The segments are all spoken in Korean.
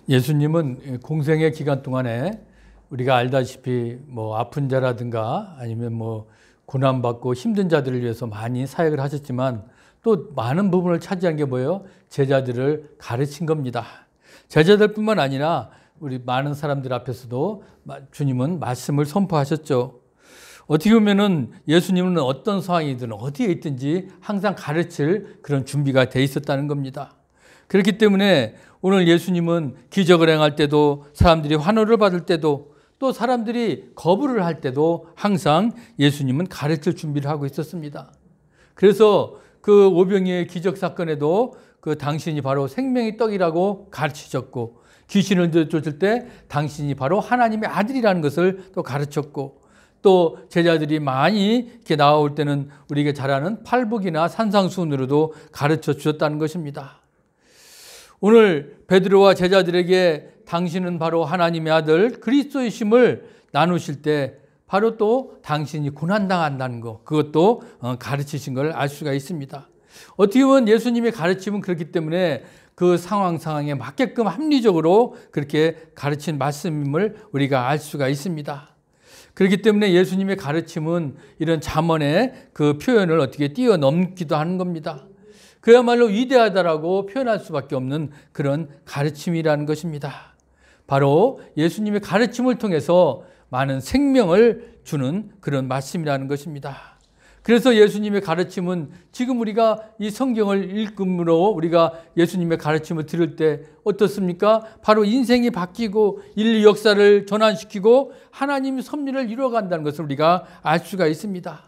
예수님은 공생의 기간 동안에 우리가 알다시피 뭐 아픈 자라든가 아니면 뭐 고난받고 힘든 자들을 위해서 많이 사역을 하셨지만 또 많은 부분을 차지한 게 뭐예요? 제자들을 가르친 겁니다. 제자들뿐만 아니라 우리 많은 사람들 앞에서도 주님은 말씀을 선포하셨죠. 어떻게 보면은 예수님은 어떤 상황이든 어디에 있든지 항상 가르칠 그런 준비가 돼 있었다는 겁니다. 그렇기 때문에 오늘 예수님은 기적을 행할 때도 사람들이 환호를 받을 때도 또 사람들이 거부를 할 때도 항상 예수님은 가르칠 준비를 하고 있었습니다. 그래서 그 오병이의 기적 사건에도 그 당신이 바로 생명의 떡이라고 가르치셨고 귀신을 쫓을 때 당신이 바로 하나님의 아들이라는 것을 또 가르쳤고 또 제자들이 많이 이렇게 나올 때는 우리가 잘 아는 팔복이나 산상수훈으로도 가르쳐 주셨다는 것입니다. 오늘 베드로와 제자들에게 당신은 바로 하나님의 아들 그리스도이심을 나누실 때 바로 또 당신이 고난당한다는 것 그것도 가르치신 걸 알 수가 있습니다. 어떻게 보면 예수님의 가르침은 그렇기 때문에 그 상황에 맞게끔 합리적으로 그렇게 가르친 말씀임을 우리가 알 수가 있습니다. 그렇기 때문에 예수님의 가르침은 이런 잠언의 그 표현을 어떻게 뛰어넘기도 하는 겁니다. 그야말로 위대하다라고 표현할 수밖에 없는 그런 가르침이라는 것입니다. 바로 예수님의 가르침을 통해서 많은 생명을 주는 그런 말씀이라는 것입니다. 그래서 예수님의 가르침은 지금 우리가 이 성경을 읽음으로 우리가 예수님의 가르침을 들을 때 어떻습니까? 바로 인생이 바뀌고 인류 역사를 전환시키고 하나님의 섭리를 이루어간다는 것을 우리가 알 수가 있습니다.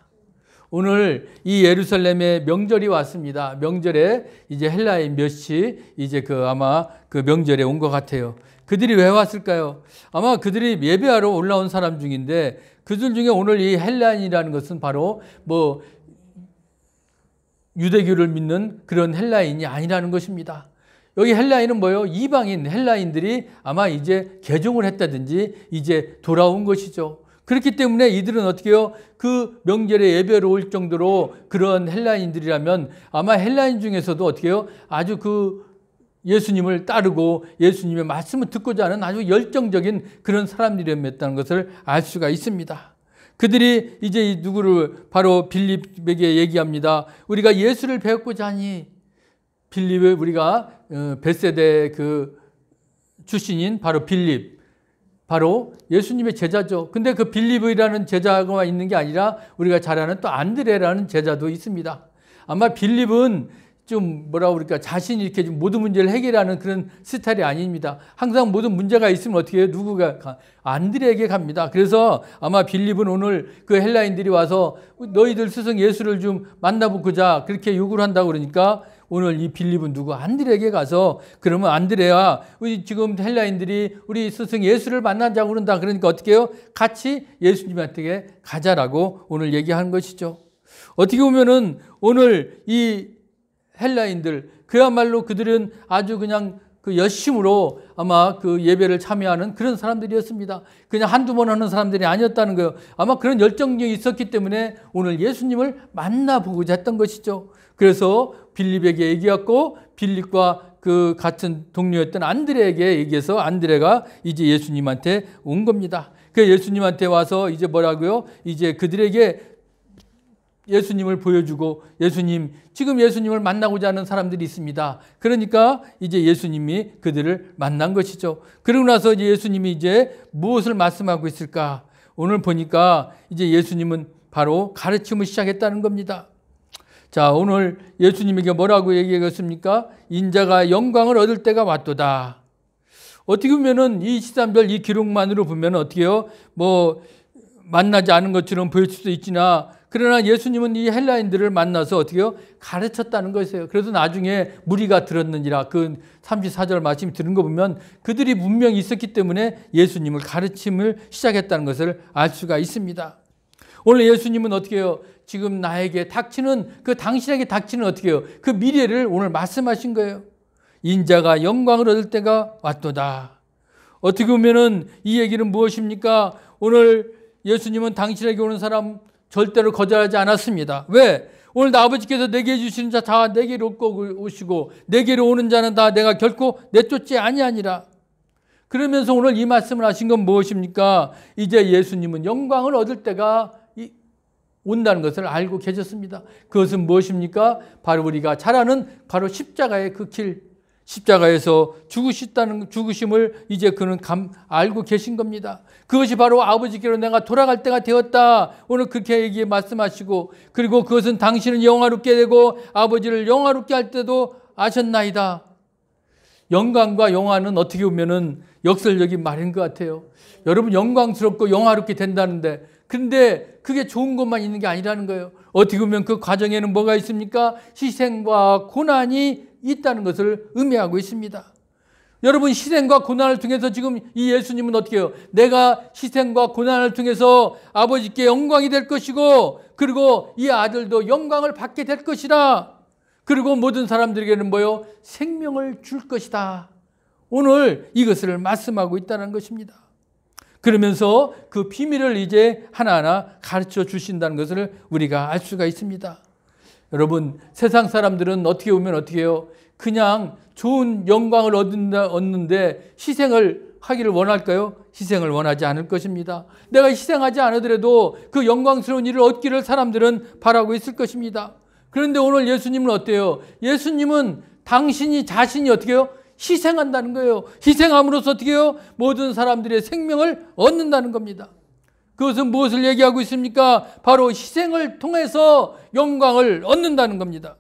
오늘 이 예루살렘에 명절이 왔습니다. 명절에 이제 헬라인 몇이 이제 아마 그 명절에 온 것 같아요. 그들이 왜 왔을까요? 아마 그들이 예배하러 올라온 사람 중인데 그들 중에 오늘 이 헬라인이라는 것은 바로 뭐 유대교를 믿는 그런 헬라인이 아니라는 것입니다. 여기 헬라인은 뭐예요? 이방인 헬라인들이 아마 이제 개종을 했다든지 이제 돌아온 것이죠. 그렇기 때문에 이들은 어떻게 해요? 그 명절에 예배로 올 정도로 그런 헬라인들이라면 아마 헬라인 중에서도 어떻게 해요? 아주 그 예수님을 따르고 예수님의 말씀을 듣고자 하는 아주 열정적인 그런 사람들이었다는 것을 알 수가 있습니다. 그들이 이제 누구를 바로 빌립에게 얘기합니다. 우리가 예수를 배웠고자 하니 빌립을 우리가 벳세대 그 출신인 바로 빌립 바로 예수님의 제자죠. 근데 그 빌립이라는 제자가 있는 게 아니라 우리가 잘 아는 또 안드레라는 제자도 있습니다. 아마 빌립은 좀 뭐라고 그럴까 자신이 이렇게 모든 문제를 해결하는 그런 스타일이 아닙니다. 항상 모든 문제가 있으면 어떻게 해요? 누구가 안드레에게 갑니다. 그래서 아마 빌립은 오늘 그 헬라인들이 와서 너희들 스승 예수를 좀 만나보고자 그렇게 요구를 한다고 그러니까 오늘 이 빌립은 누구? 안드레에게 가서 그러면 안드레야 우리 지금 헬라인들이 우리 스승 예수를 만나자고 그런다. 그러니까 어떻게 해요? 같이 예수님한테 가자라고 오늘 얘기하는 것이죠. 어떻게 보면은 오늘 이 헬라인들 그야말로 그들은 아주 그냥 그 열심으로 아마 그 예배를 참여하는 그런 사람들이었습니다. 그냥 한두 번 하는 사람들이 아니었다는 거예요. 아마 그런 열정력이 있었기 때문에 오늘 예수님을 만나보고자 했던 것이죠. 그래서 빌립에게 얘기했고 빌립과 그 같은 동료였던 안드레에게 얘기해서 안드레가 이제 예수님한테 온 겁니다. 그 예수님한테 와서 이제 뭐라고요? 이제 그들에게 예수님을 보여주고 예수님 지금 예수님을 만나고자 하는 사람들이 있습니다. 그러니까 이제 예수님이 그들을 만난 것이죠. 그러고 나서 이제 예수님이 이제 무엇을 말씀하고 있을까? 오늘 보니까 이제 예수님은 바로 가르침을 시작했다는 겁니다. 자, 오늘 예수님에게 뭐라고 얘기했습니까? 인자가 영광을 얻을 때가 왔도다. 어떻게 보면은 이 13절 이 기록만으로 보면 어떻게 해요? 뭐 만나지 않은 것처럼 보일 수도 있지나 그러나 예수님은 이 헬라인들을 만나서 어떻게 해요? 가르쳤다는 것이에요. 그래서 나중에 무리가 들었느니라 그 34절 말씀 들은 거 보면 그들이 분명히 있었기 때문에 예수님을 가르침을 시작했다는 것을 알 수가 있습니다. 오늘 예수님은 어떻게 해요? 지금 나에게 닥치는 그 당신에게 닥치는 어떻게 해요? 그 미래를 오늘 말씀하신 거예요. 인자가 영광을 얻을 때가 왔도다. 어떻게 보면은 이 얘기는 무엇입니까? 오늘 예수님은 당신에게 오는 사람 절대로 거절하지 않았습니다. 왜? 오늘 아버지께서 내게 주시는 자 다 내게로 오시고 내게로 오는 자는 다 내가 결코 내쫓지 아니하니라. 그러면서 오늘 이 말씀을 하신 건 무엇입니까? 이제 예수님은 영광을 얻을 때가 온다는 것을 알고 계셨습니다. 그것은 무엇입니까? 바로 우리가 잘 아는 바로 십자가의 그 길, 십자가에서 죽으심을 이제 그는 알고 계신 겁니다. 그것이 바로 아버지께로 내가 돌아갈 때가 되었다. 오늘 그렇게 말씀하시고, 그리고 그것은 당신은 영화롭게 되고 아버지를 영화롭게 할 때도 아셨나이다. 영광과 영화는 어떻게 보면은 역설적인 말인 것 같아요. 여러분, 영광스럽고 영화롭게 된다는데, 근데 그게 좋은 것만 있는 게 아니라는 거예요. 어떻게 보면 그 과정에는 뭐가 있습니까? 희생과 고난이 있다는 것을 의미하고 있습니다. 여러분, 희생과 고난을 통해서 지금 이 예수님은 어떻게 해요? 내가 희생과 고난을 통해서 아버지께 영광이 될 것이고, 그리고 이 아들도 영광을 받게 될 것이다. 그리고 모든 사람들에게는 뭐요? 생명을 줄 것이다. 오늘 이것을 말씀하고 있다는 것입니다. 그러면서 그 비밀을 이제 하나하나 가르쳐 주신다는 것을 우리가 알 수가 있습니다. 여러분, 세상 사람들은 어떻게 보면 어떻게 해요? 그냥 좋은 영광을 얻는데 희생을 하기를 원할까요? 희생을 원하지 않을 것입니다. 내가 희생하지 않으더라도 그 영광스러운 일을 얻기를 사람들은 바라고 있을 것입니다. 그런데 오늘 예수님은 어때요? 예수님은 당신이 자신이 어떻게 해요? 희생한다는 거예요. 희생함으로써 어떻게 해요? 모든 사람들의 생명을 얻는다는 겁니다. 그것은 무엇을 얘기하고 있습니까? 바로 희생을 통해서 영광을 얻는다는 겁니다.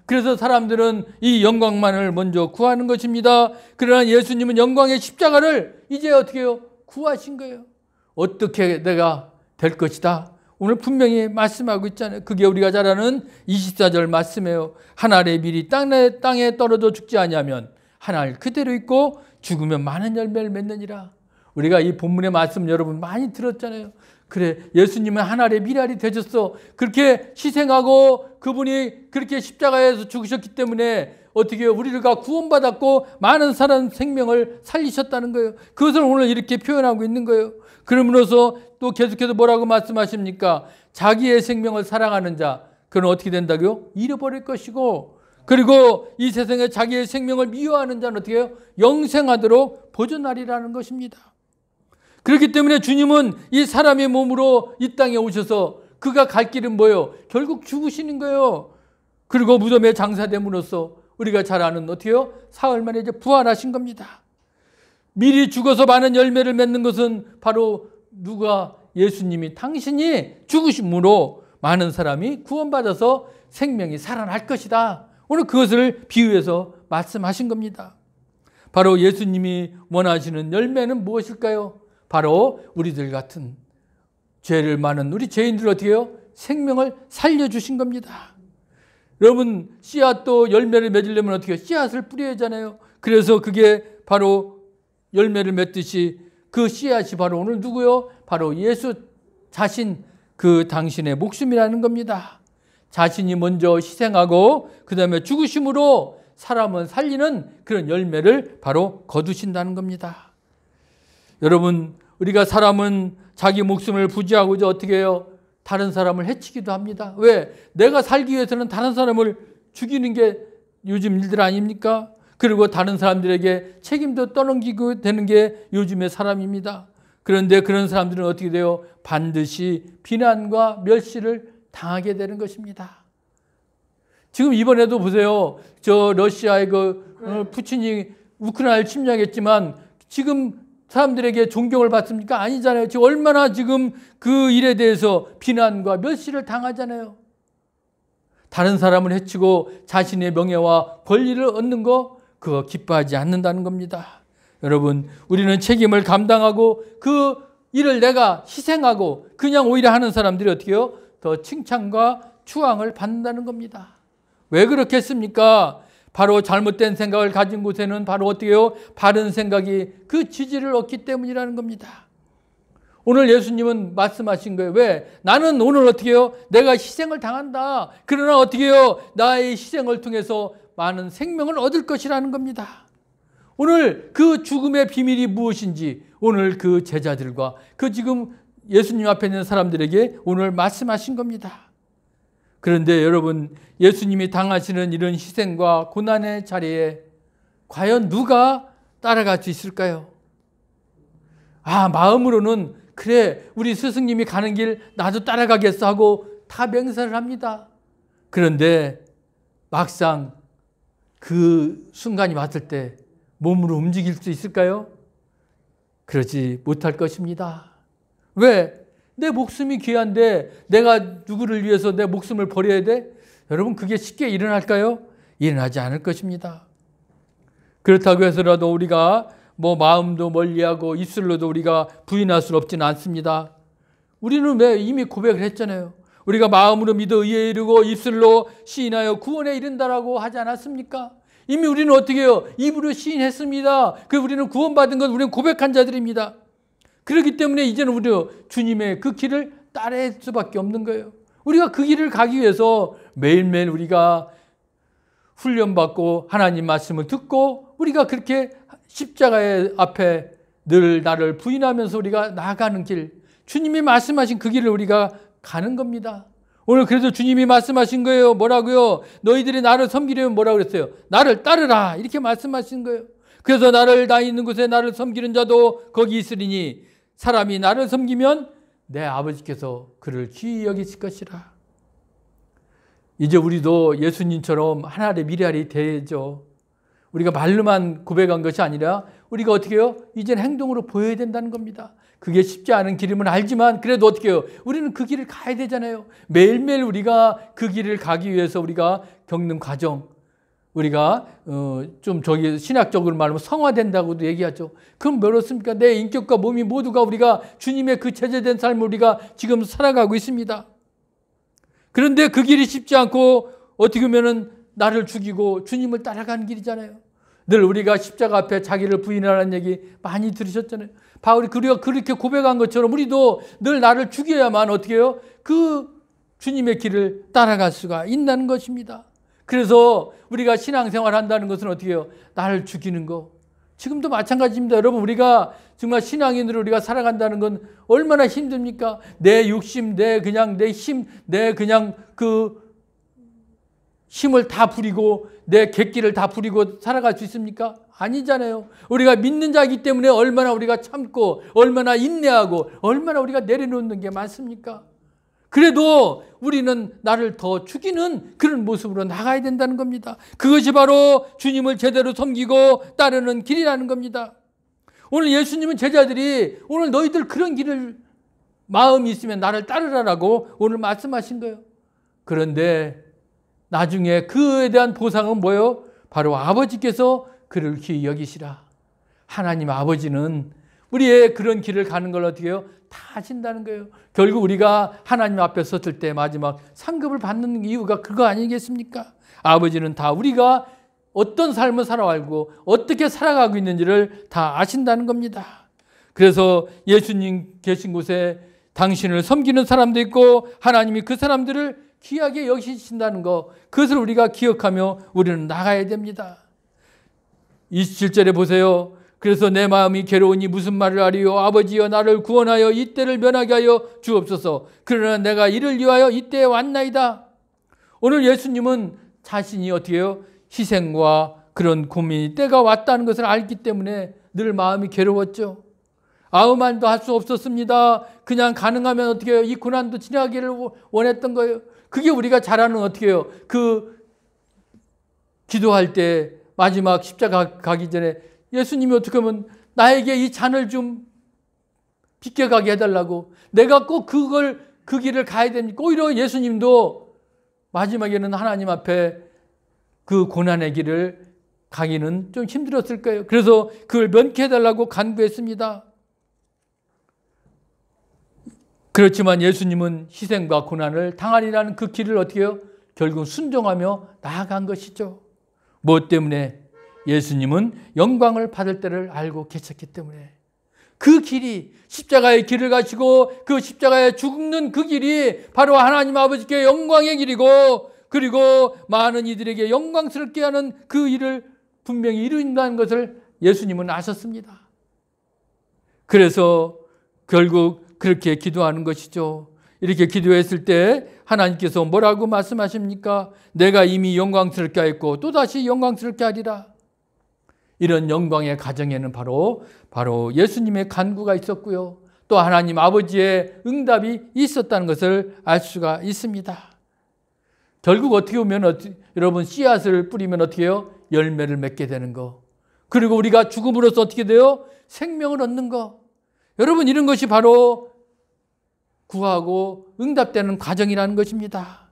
그래서 사람들은 이 영광만을 먼저 구하는 것입니다. 그러나 예수님은 영광의 십자가를 이제 어떻게 해요? 구하신 거예요. 어떻게 내가 될 것이다. 오늘 분명히 말씀하고 있잖아요. 그게 우리가 잘 아는 24절 말씀이에요. 한 알의 밀이 땅에 떨어져 죽지 아니하면 한 알 그대로 있고 죽으면 많은 열매를 맺느니라. 우리가 이 본문의 말씀 여러분 많이 들었잖아요. 그래, 예수님은 한 알의 밀알이 되셨어. 그렇게 희생하고 그분이 그렇게 십자가에서 죽으셨기 때문에 어떻게 해요? 우리가 구원받았고 많은 사람 생명을 살리셨다는 거예요. 그것을 오늘 이렇게 표현하고 있는 거예요. 그러면서 또 계속해서 뭐라고 말씀하십니까? 자기의 생명을 사랑하는 자, 그는 어떻게 된다고요? 잃어버릴 것이고, 그리고 이 세상에 자기의 생명을 미워하는 자는 어떻게 해요? 영생하도록 보존하리라는 것입니다. 그렇기 때문에 주님은 이 사람의 몸으로 이 땅에 오셔서 그가 갈 길은 뭐예요? 결국 죽으시는 거예요. 그리고 무덤에 장사됨으로써 우리가 잘 아는 어떻게 해요? 사흘 만에 이제 부활하신 겁니다. 미리 죽어서 많은 열매를 맺는 것은 바로 누가? 예수님이 당신이 죽으심으로 많은 사람이 구원받아서 생명이 살아날 것이다. 오늘 그것을 비유해서 말씀하신 겁니다. 바로 예수님이 원하시는 열매는 무엇일까요? 바로 우리들 같은 죄를 많은 우리 죄인들 어떻게 해요? 생명을 살려주신 겁니다. 여러분, 씨앗도 열매를 맺으려면 어떻게 해요? 씨앗을 뿌려야 하잖아요. 그래서 그게 바로 열매를 맺듯이 그 씨앗이 바로 오늘 누구요? 바로 예수 자신, 그 당신의 목숨이라는 겁니다. 자신이 먼저 희생하고 그 다음에 죽으심으로 사람을 살리는 그런 열매를 바로 거두신다는 겁니다. 여러분, 우리가 사람은 자기 목숨을 부지하고자 어떻게 해요? 다른 사람을 해치기도 합니다. 왜? 내가 살기 위해서는 다른 사람을 죽이는 게 요즘 일들 아닙니까? 그리고 다른 사람들에게 책임도 떠넘기고 되는 게 요즘의 사람입니다. 그런데 그런 사람들은 어떻게 돼요? 반드시 비난과 멸시를 당하게 되는 것입니다. 지금 이번에도 보세요. 저 러시아의 푸틴이 우크라이나를 침략했지만 지금 사람들에게 존경을 받습니까? 아니잖아요. 지금 얼마나 지금 그 일에 대해서 비난과 멸시를 당하잖아요. 다른 사람을 해치고 자신의 명예와 권리를 얻는 거, 그거 기뻐하지 않는다는 겁니다. 여러분, 우리는 책임을 감당하고 그 일을 내가 희생하고 그냥 오히려 하는 사람들이 어떻게 해요? 더 칭찬과 추앙을 받는다는 겁니다. 왜 그렇겠습니까? 바로 잘못된 생각을 가진 곳에는 바로 어떻게 해요? 바른 생각이 그 지지를 얻기 때문이라는 겁니다. 오늘 예수님은 말씀하신 거예요. 왜? 나는 오늘 어떻게 해요? 내가 희생을 당한다. 그러나 어떻게 해요? 나의 희생을 통해서 많은 생명을 얻을 것이라는 겁니다. 오늘 그 죽음의 비밀이 무엇인지 오늘 그 제자들과 그 지금 예수님 앞에 있는 사람들에게 오늘 말씀하신 겁니다. 그런데 여러분, 예수님이 당하시는 이런 희생과 고난의 자리에 과연 누가 따라갈 수 있을까요? 마음으로는 그래, 우리 스승님이 가는 길 나도 따라가겠어 하고 다 맹세를 합니다. 그런데 막상 그 순간이 왔을 때 몸으로 움직일 수 있을까요? 그러지 못할 것입니다. 왜? 내 목숨이 귀한데 내가 누구를 위해서 내 목숨을 버려야 돼? 여러분, 그게 쉽게 일어날까요? 일어나지 않을 것입니다. 그렇다고 해서라도 우리가 마음도 멀리하고 입술로도 우리가 부인할 수는 없지는 않습니다. 우리는 왜 이미 고백을 했잖아요. 우리가 마음으로 믿어 의에 이르고 입술로 시인하여 구원에 이른다라고 하지 않았습니까? 이미 우리는 어떻게 해요? 입으로 시인했습니다. 우리는 구원받은 것, 우리는 고백한 자들입니다. 그렇기 때문에 이제는 우리가 주님의 그 길을 따라할 수밖에 없는 거예요. 우리가 그 길을 가기 위해서 매일매일 우리가 훈련받고 하나님 말씀을 듣고 우리가 그렇게 십자가의 앞에 늘 나를 부인하면서 우리가 나아가는 길, 주님이 말씀하신 그 길을 우리가 가는 겁니다. 오늘 그래서 주님이 말씀하신 거예요. 뭐라고요? 너희들이 나를 섬기려면 뭐라고 그랬어요? 나를 따르라, 이렇게 말씀하신 거예요. 그래서 나 있는 곳에 나를 섬기는 자도 거기 있으리니 사람이 나를 섬기면 내 아버지께서 그를 귀히 여기실 것이라. 이제 우리도 예수님처럼 하나님의 미래알이 되죠. 우리가 말로만 고백한 것이 아니라 우리가 어떻게 해요? 이제는 행동으로 보여야 된다는 겁니다. 그게 쉽지 않은 길임은 알지만 그래도 어떻게 해요? 우리는 그 길을 가야 되잖아요. 매일매일 우리가 그 길을 가기 위해서 우리가 겪는 과정, 우리가 좀 신학적으로 말하면 성화된다고도 얘기하죠. 그럼 뭐렇습니까? 내 인격과 몸이 모두가 우리가 주님의 그 제재된 삶을 우리가 지금 살아가고 있습니다. 그런데 그 길이 쉽지 않고 어떻게 보면은 나를 죽이고 주님을 따라가는 길이잖아요. 늘 우리가 십자가 앞에 자기를 부인하라는 얘기 많이 들으셨잖아요. 바울이 우리가 그렇게 고백한 것처럼 우리도 늘 나를 죽여야만 어떻게 해요? 그 주님의 길을 따라갈 수가 있다는 것입니다. 그래서 우리가 신앙생활 한다는 것은 어떻게 해요? 나를 죽이는 거. 지금도 마찬가지입니다. 여러분, 우리가 정말 신앙인으로 우리가 살아간다는 건 얼마나 힘듭니까? 내 욕심, 내 힘, 내 그 힘을 다 부리고 내 객기를 다 부리고 살아갈 수 있습니까? 아니잖아요. 우리가 믿는 자이기 때문에 얼마나 우리가 참고 얼마나 인내하고 얼마나 우리가 내려놓는 게 많습니까? 그래도 우리는 나를 더 죽이는 그런 모습으로 나가야 된다는 겁니다. 그것이 바로 주님을 제대로 섬기고 따르는 길이라는 겁니다. 오늘 예수님은 제자들이 오늘 너희들 그런 길을 마음이 있으면 나를 따르라라고 오늘 말씀하신 거예요. 그런데 나중에 그에 대한 보상은 뭐예요? 바로 아버지께서 그를 귀히 여기시라. 하나님 아버지는 우리의 그런 길을 가는 걸 어떻게 해요? 다 하신다는 거예요. 결국 우리가 하나님 앞에 섰을 때 마지막 상급을 받는 이유가 그거 아니겠습니까? 아버지는 다 우리가 어떤 삶을 살아가고 어떻게 살아가고 있는지를 다 아신다는 겁니다. 그래서 예수님 계신 곳에 당신을 섬기는 사람도 있고 하나님이 그 사람들을 귀하게 여기신다는 것, 그것을 우리가 기억하며 우리는 나가야 됩니다. 27절에 보세요. 그래서 내 마음이 괴로우니 무슨 말을 하리요? 아버지여 나를 구원하여 이때를 면하게 하여 주옵소서. 그러나 내가 이를 위하여 이때에 왔나이다. 오늘 예수님은 자신이 어떻게 해요? 희생과 그런 고민이 때가 왔다는 것을 알기 때문에 늘 마음이 괴로웠죠. 아무 말도 할 수 없었습니다. 그냥 가능하면 어떻게 해요? 이 고난도 지나기를 원했던 거예요. 그게 우리가 잘 아는 어떻게 해요? 그 기도할 때 마지막 십자가 가기 전에 예수님이 어떻게 하면 나에게 이 잔을 좀 비껴가게 해달라고, 내가 꼭 그 길을 가야 됩니까? 오히려 예수님도 마지막에는 하나님 앞에 그 고난의 길을 가기는 좀 힘들었을 거예요. 그래서 그걸 면케해달라고 간구했습니다. 그렇지만 예수님은 희생과 고난을 당하리라는 그 길을 어떻게 해요? 결국 순종하며 나아간 것이죠. 무엇 때문에? 예수님은 영광을 받을 때를 알고 계셨기 때문에. 그 길이, 십자가의 길을 가시고 그 십자가에 죽는 그 길이 바로 하나님 아버지께 영광의 길이고, 그리고 많은 이들에게 영광스럽게 하는 그 일을 분명히 이룬다는 것을 예수님은 아셨습니다. 그래서 결국 그렇게 기도하는 것이죠. 이렇게 기도했을 때 하나님께서 뭐라고 말씀하십니까? 내가 이미 영광스럽게 하였고 또다시 영광스럽게 하리라. 이런 영광의 가정에는 바로 예수님의 간구가 있었고요. 또 하나님 아버지의 응답이 있었다는 것을 알 수가 있습니다. 결국 어떻게 보면 여러분 씨앗을 뿌리면 어떻게 해요? 열매를 맺게 되는 거. 그리고 우리가 죽음으로써 어떻게 돼요? 생명을 얻는 거. 여러분 이런 것이 바로 구하고 응답되는 과정이라는 것입니다.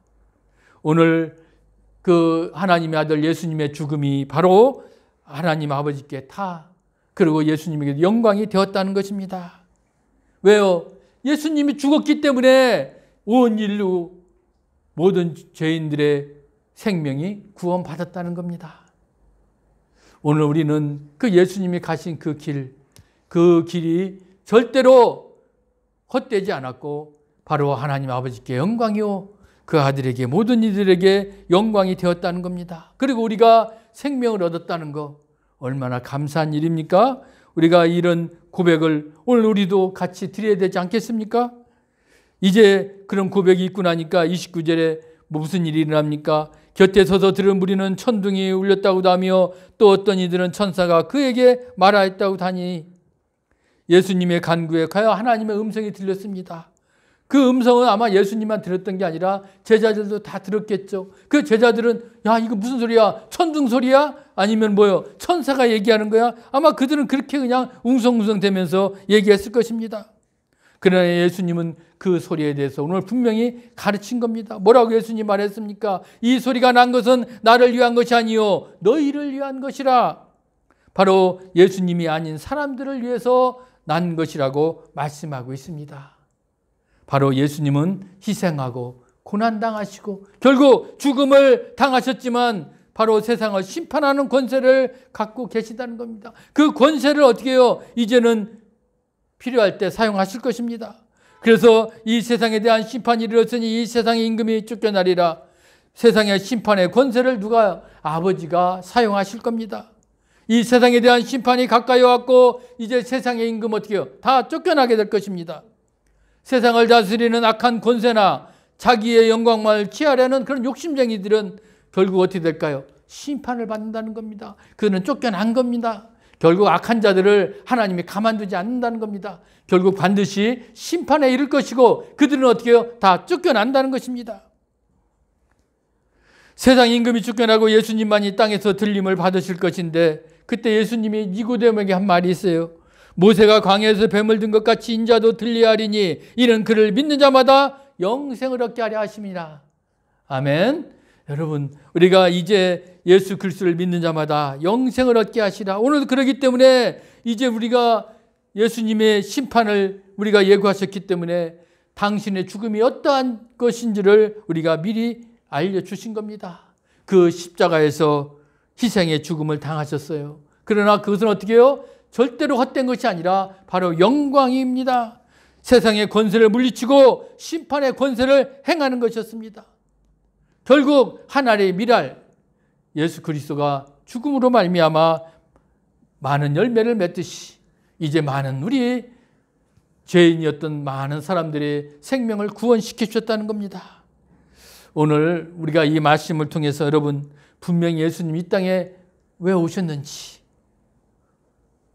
오늘 그 하나님의 아들 예수님의 죽음이 바로 하나님 아버지께 그리고 예수님에게 영광이 되었다는 것입니다. 왜요? 예수님이 죽었기 때문에 온 인류 모든 죄인들의 생명이 구원받았다는 겁니다. 오늘 우리는 그 예수님이 가신 그 길이 절대로 헛되지 않았고 바로 하나님 아버지께 영광이요 그 아들에게 모든 이들에게 영광이 되었다는 겁니다. 그리고 우리가 생명을 얻었다는 거 얼마나 감사한 일입니까? 우리가 이런 고백을 오늘 우리도 같이 드려야 되지 않겠습니까? 이제 그런 고백이 있고 나니까 29절에 무슨 일이 일어납니까? 곁에 서서 들은 무리는 천둥이 울렸다고도 하며 또 어떤 이들은 천사가 그에게 말하였다고 하니 예수님의 간구에 가야 하나님의 음성이 들렸습니다. 그 음성은 아마 예수님만 들었던 게 아니라 제자들도 다 들었겠죠. 그 제자들은 야 이거 무슨 소리야? 천둥 소리야? 아니면 뭐요? 천사가 얘기하는 거야? 아마 그들은 그렇게 그냥 웅성웅성 되면서 얘기했을 것입니다. 그러나 예수님은 그 소리에 대해서 오늘 분명히 가르친 겁니다. 뭐라고 예수님 말했습니까? 이 소리가 난 것은 나를 위한 것이 아니요 너희를 위한 것이라. 바로 예수님이 아닌 사람들을 위해서 난 것이라고 말씀하고 있습니다. 바로 예수님은 희생하고 고난당하시고 결국 죽음을 당하셨지만 바로 세상을 심판하는 권세를 갖고 계시다는 겁니다. 그 권세를 어떻게 해요? 이제는 필요할 때 사용하실 것입니다. 그래서 이 세상에 대한 심판이 이르렀으니 이 세상의 임금이 쫓겨나리라. 세상의 심판의 권세를 누가? 아버지가 사용하실 겁니다. 이 세상에 대한 심판이 가까이 왔고 이제 세상의 임금 어떻게 해요? 다 쫓겨나게 될 것입니다. 세상을 다스리는 악한 권세나 자기의 영광만을 취하려는 그런 욕심쟁이들은 결국 어떻게 될까요? 심판을 받는다는 겁니다. 그들은 쫓겨난 겁니다. 결국 악한 자들을 하나님이 가만두지 않는다는 겁니다. 결국 반드시 심판에 이를 것이고 그들은 어떻게 해요? 다 쫓겨난다는 것입니다. 세상 임금이 쫓겨나고 예수님만이 땅에서 들림을 받으실 것인데 그때 예수님이 니고데모에게 한 말이 있어요. 모세가 광야에서 뱀을 든 것 같이 인자도 들려야 하리니 이는 그를 믿는 자마다 영생을 얻게 하려 하심이라. 아멘. 여러분 우리가 이제 예수 그리스도를 믿는 자마다 영생을 얻게 하시라. 오늘도 그러기 때문에 이제 우리가 예수님의 심판을 우리가 예고하셨기 때문에 당신의 죽음이 어떠한 것인지를 우리가 미리 알려주신 겁니다. 그 십자가에서 희생의 죽음을 당하셨어요. 그러나 그것은 어떻게 해요? 절대로 헛된 것이 아니라 바로 영광입니다. 세상의 권세를 물리치고 심판의 권세를 행하는 것이었습니다. 결국 하나님의 미랄 예수 그리스도가 죽음으로 말미암아 많은 열매를 맺듯이 이제 많은 우리 죄인이었던 많은 사람들의 생명을 구원시켜 주셨다는 겁니다. 오늘 우리가 이 말씀을 통해서 여러분 분명히 예수님 이 땅에 왜 오셨는지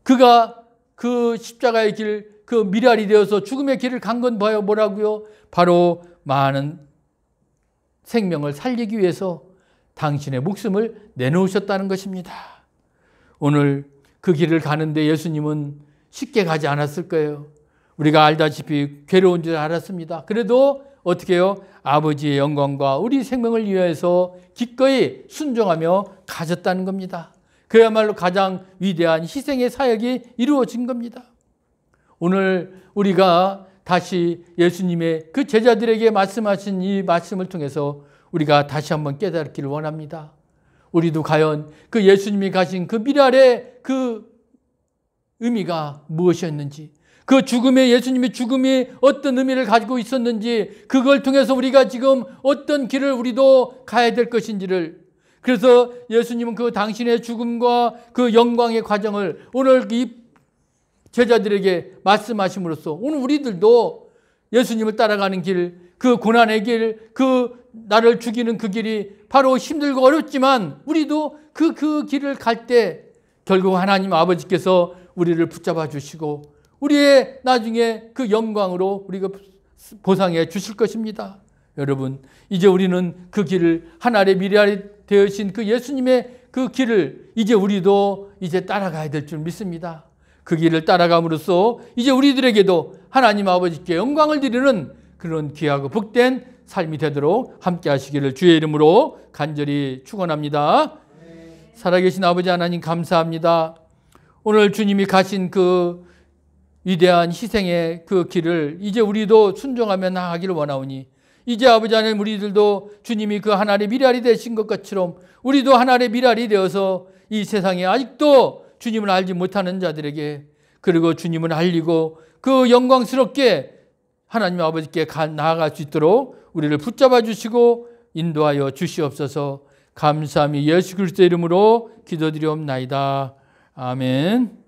그가 그 십자가의 길, 그 미랄이 되어서 죽음의 길을 간 건 봐요. 뭐라고요? 바로 많은 생명을 살리기 위해서 당신의 목숨을 내놓으셨다는 것입니다. 오늘 그 길을 가는데 예수님은 쉽게 가지 않았을 거예요. 우리가 알다시피 괴로운 줄 알았습니다. 그래도 어떻게 해요? 아버지의 영광과 우리 생명을 위해서 기꺼이 순종하며 가졌다는 겁니다. 그야말로 가장 위대한 희생의 사역이 이루어진 겁니다. 오늘 우리가 다시 예수님의 그 제자들에게 말씀하신 이 말씀을 통해서 우리가 다시 한번 깨닫기를 원합니다. 우리도 과연 그 예수님이 가신 그 미랄의 그 의미가 무엇이었는지, 그 죽음의 예수님의 죽음이 어떤 의미를 가지고 있었는지, 그걸 통해서 우리가 지금 어떤 길을 우리도 가야 될 것인지를, 그래서 예수님은 그 당신의 죽음과 그 영광의 과정을 오늘 이 제자들에게 말씀하심으로써 오늘 우리들도 예수님을 따라가는 길, 그 고난의 길, 그 나를 죽이는 그 길이 바로 힘들고 어렵지만 우리도 그 길을 갈 때 결국 하나님 아버지께서 우리를 붙잡아 주시고 우리의 나중에 그 영광으로 우리가 보상해 주실 것입니다. 여러분, 이제 우리는 그 길을 하나님의 미래가 되으신 그 예수님의 그 길을 이제 우리도 이제 따라가야 될 줄 믿습니다. 그 길을 따라감으로써 이제 우리들에게도 하나님 아버지께 영광을 드리는 그런 귀하고 복된 삶이 되도록 함께 하시기를 주의 이름으로 간절히 축원합니다. 살아계신 아버지 하나님 감사합니다. 오늘 주님이 가신 그 위대한 희생의 그 길을 이제 우리도 순종하며 나아가기를 원하오니 이제 아버지 하나님 우리들도 주님이 그 하나님의 미랄이 되신 것처럼 우리도 하나님의 미랄이 되어서 이 세상에 아직도 주님을 알지 못하는 자들에게 그리고 주님을 알리고 그 영광스럽게 하나님 아버지께 나아갈 수 있도록 우리를 붙잡아 주시고 인도하여 주시옵소서. 감사함이 예수 그리스도의 이름으로 기도드리옵나이다. 아멘.